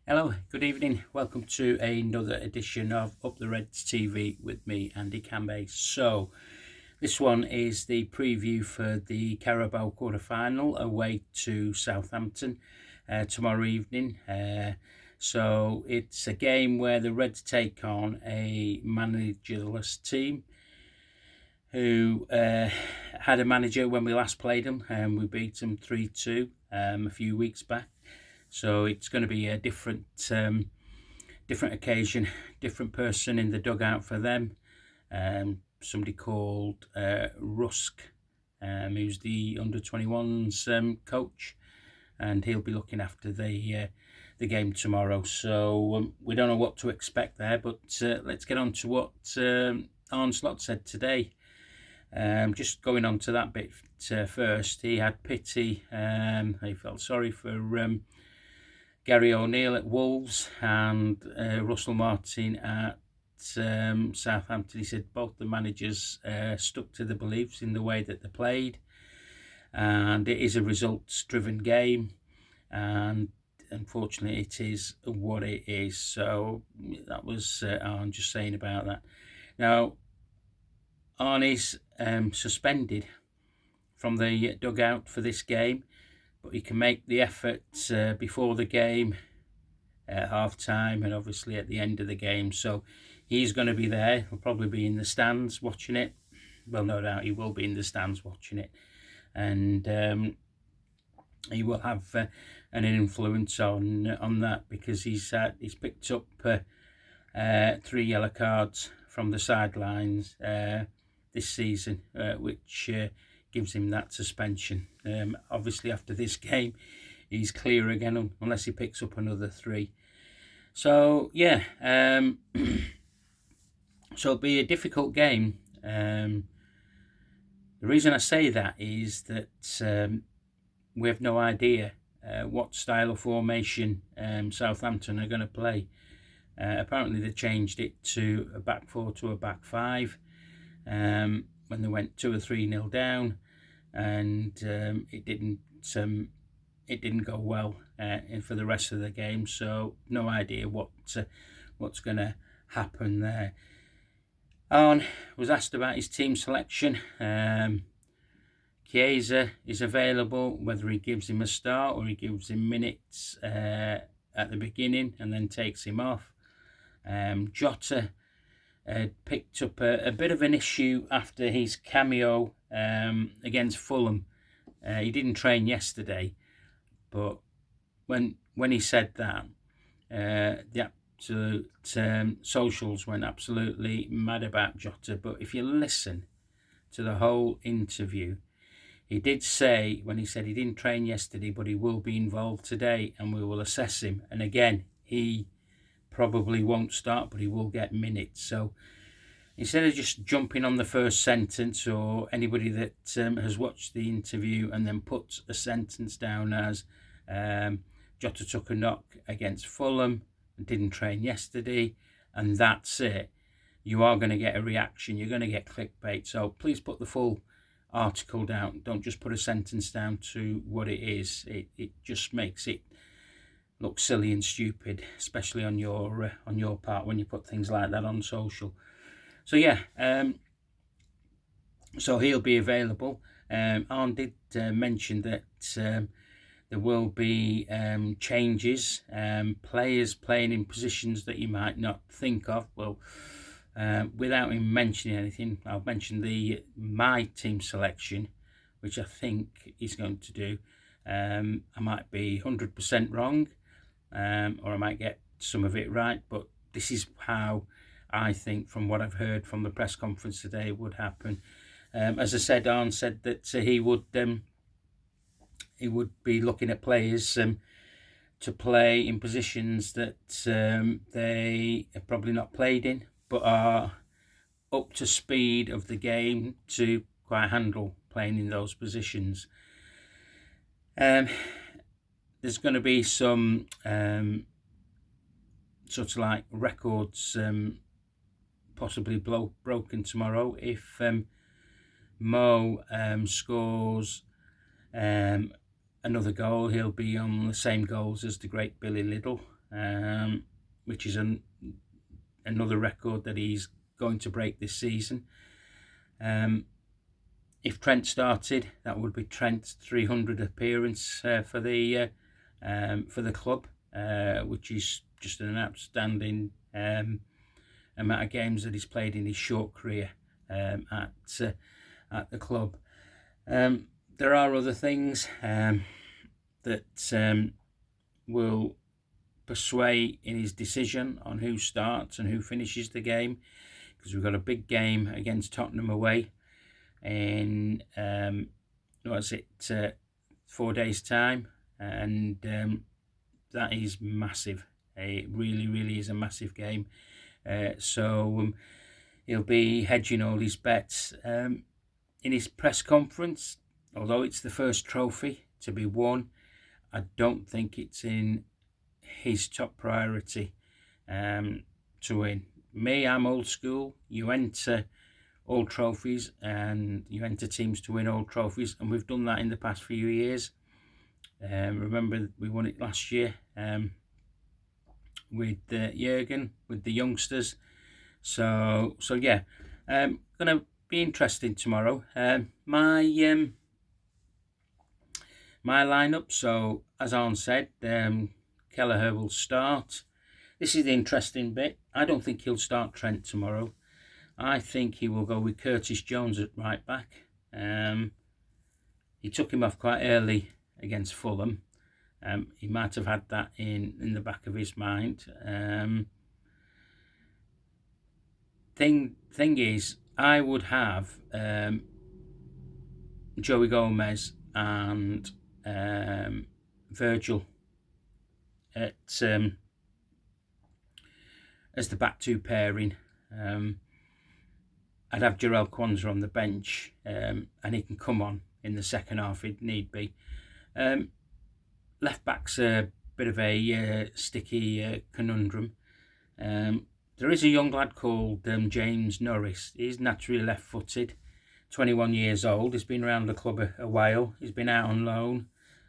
Hello, good evening. Welcome to another edition of Up the Reds TV with me, Andy Cambe. So, this one is the preview for the Carabao quarter-final away to Southampton tomorrow evening. So, it's a game where the Reds take on a managerless team who had a manager when we last played them, and we beat them 3-2 a few weeks back. So it's going to be a different occasion, different person in the dugout for them. Somebody called Rusk, who's the under-21s coach, and he'll be looking after the game tomorrow. So we don't know what to expect there, but let's get on to what Arne Slot said today. Just going on to that bit first, he had pity. He felt sorry for Gary O'Neill at Wolves and Russell Martin at Southampton. He said both the managers stuck to the beliefs in the way that they played, and it is a results-driven game, and unfortunately it is what it is. So that was Arne just saying about that. Now, Arne is suspended from the dugout for this game, but he can make the effort before the game, at half-time, and obviously at the end of the game. So he's going to be there. He'll probably be in the stands watching it. Well, no doubt he will be in the stands watching it. And he will have an influence on that, because he's picked up 3 yellow cards from the sidelines this season, which gives him that suspension. Obviously, after this game, he's clear again, unless he picks up another 3. So, yeah, so it'll be a difficult game. The reason I say that is that we have no idea what style of formation Southampton are going to play. Apparently, they changed it to a back 4 to a back 5. When they went 2 or 3-0 down, and it didn't go well for the rest of the game. So no idea what's going to happen there. Arne was asked about his team selection. Chiesa is available, whether he gives him a start or he gives him minutes at the beginning and then takes him off. Jota picked up a bit of an issue after his cameo against Fulham. He didn't train yesterday, but when he said that, the absolute socials went absolutely mad about Jota. But if you listen to the whole interview, he did say, when he said he didn't train yesterday, but he will be involved today and we will assess him. And again, he probably won't start, but he will get minutes. So instead of just jumping on the first sentence, or anybody that has watched the interview and then puts a sentence down as Jota took a knock against Fulham and didn't train yesterday, and that's it, you are going to get a reaction. You're going to get clickbait. So please put the full article down. Don't just put a sentence down to what it is. It just makes it look silly and stupid, especially on your part when you put things like that on social. So yeah, so he'll be available. Arne did mention that there will be changes, players playing in positions that you might not think of. Well, without him mentioning anything, I'll mention my team selection, which I think he's going to do. I might be 100% wrong, or I might get some of it right, but this is how I think, from what I've heard from the press conference today, would happen. As I said, Arne said that he would be looking at players to play in positions that they have probably not played in, but are up to speed of the game to quite handle playing in those positions. There's going to be some sort of like records possibly broken tomorrow. If Mo scores another goal, he'll be on the same goals as the great Billy Liddell. which is another record that he's going to break this season. If Trent started, that would be Trent's 300th appearance for the club, which is just an outstanding amount of games that he's played in his short career at the club. There are other things that will persuade in his decision on who starts and who finishes the game, because we've got a big game against Tottenham away in 4 days' time, and that is massive. It really is a massive game. So he'll be hedging all his bets. In his press conference, although it's the first trophy to be won, I don't think it's in his top priority to win. Me, I'm old school. You enter all trophies and you enter teams to win all trophies, and we've done that in the past few years. Remember, we won it last year with Jurgen, with the youngsters. So yeah, gonna be interesting tomorrow. My lineup. So as Arne said, Kelleher will start. This is the interesting bit. I don't think he'll start Trent tomorrow. I think he will go with Curtis Jones at right back. He took him off quite early against Fulham. He might have had that in the back of his mind. Thing is, I would have Joey Gomez and Virgil at as the back two pairing. I'd have Jarell Quansah on the bench, and he can come on in the second half if need be. Left back's a bit of a sticky conundrum. There is a young lad called James Norris. He's naturally left-footed, 21 years old. He's been around the club a while. He's been out on loan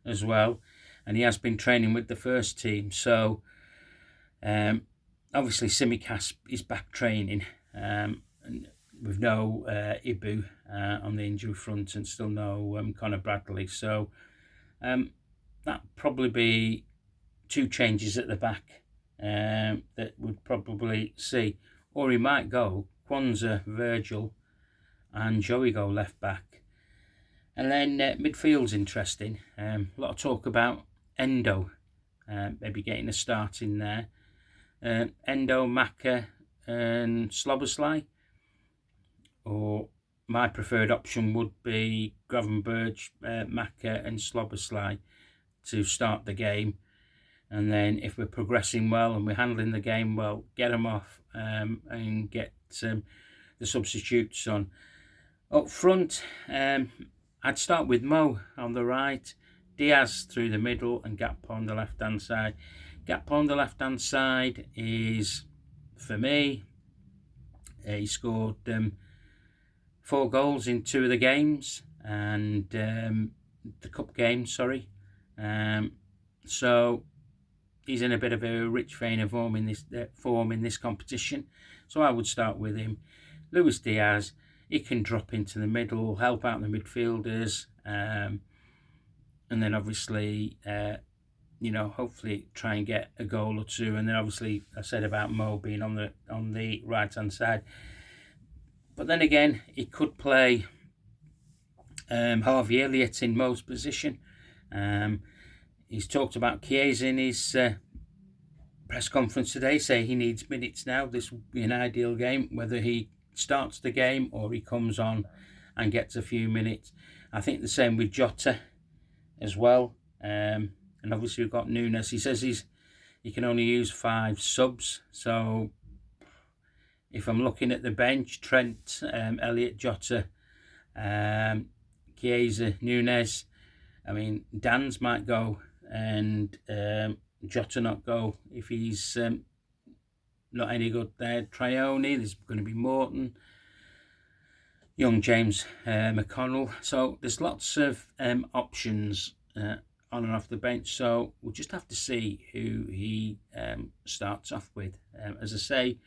as well, and he has been training with the first team. So obviously Simicast is back training, and with no Ibu on the injury front, and still no Conor Bradley. So that probably be two changes at the back that would probably see. Or he might go Quansah, Virgil and Joey go left back. And then midfield's interesting. A lot of talk about Endo, maybe getting a start in there. Endo, Maka and Slobosly. Or my preferred option would be Gravenberch, Maka and Slobosly to start the game. And then if we're progressing well and we're handling the game well, get them off and get the substitutes on. Up front, I'd start with Mo on the right, Diaz through the middle and Gakpo on the left-hand side. Gakpo on the left-hand side is, for me, he scored 4 goals in 2 of the games, and the cup games, sorry. So he's in a bit of a rich vein of form in this competition. So I would start with him. Luis Diaz, he can drop into the middle, help out the midfielders, and then obviously, hopefully try and get a goal or 2. And then obviously I said about Mo being on the right hand side. But then again, he could play Harvey Elliott in Mo's position. He's talked about Chiesa in his press conference today, saying he needs minutes now. This would be an ideal game, whether he starts the game or he comes on and gets a few minutes. I think the same with Jota as well. And obviously we've got Nunes. He says he can only use 5 subs. So if I'm looking at the bench, Trent, Elliott, Jota, Chiesa, Nunes, I mean, Dan's might go and Jota not go if he's not any good there. Traore, there's going to be Morton, young James McConnell. So there's lots of options on and off the bench. So we'll just have to see who he starts off with. As I say,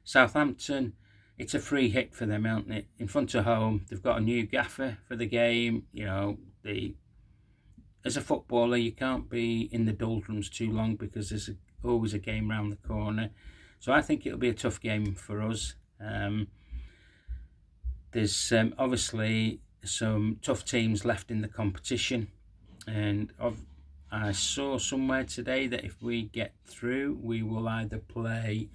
Southampton, it's a free hit for them, aren't it? In front of home, they've got a new gaffer for the game. You know, as a footballer, you can't be in the doldrums too long because there's always a game round the corner. So I think it'll be a tough game for us. There's obviously some tough teams left in the competition, and I saw somewhere today that if we get through, we will either play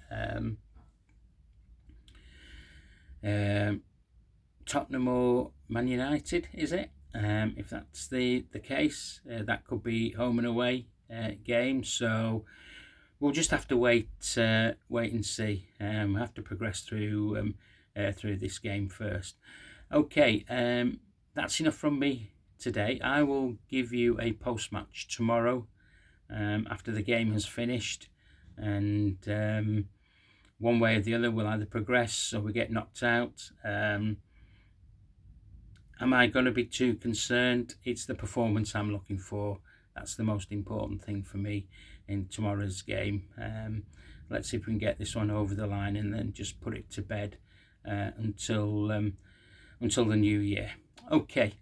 Tottenham or Man United, is it? If that's the case, that could be home and away game. So we'll just have to wait and see. We have to progress through this game first. Okay, that's enough from me today. I will give you a post-match tomorrow after the game has finished, and one way or the other we'll either progress or we get knocked out. Am I going to be too concerned? It's the performance I'm looking for. That's the most important thing for me in tomorrow's game. Let's see if we can get this one over the line and then just put it to bed until the new year. Okay,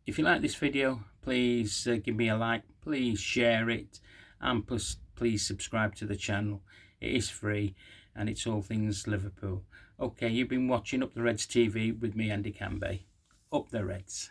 if you like this video, please give me a like, please share it, and please subscribe to the channel. It is free and it's all things Liverpool. Okay, you've been watching Up the Reds TV with me, Andy Canby. Up the Reds.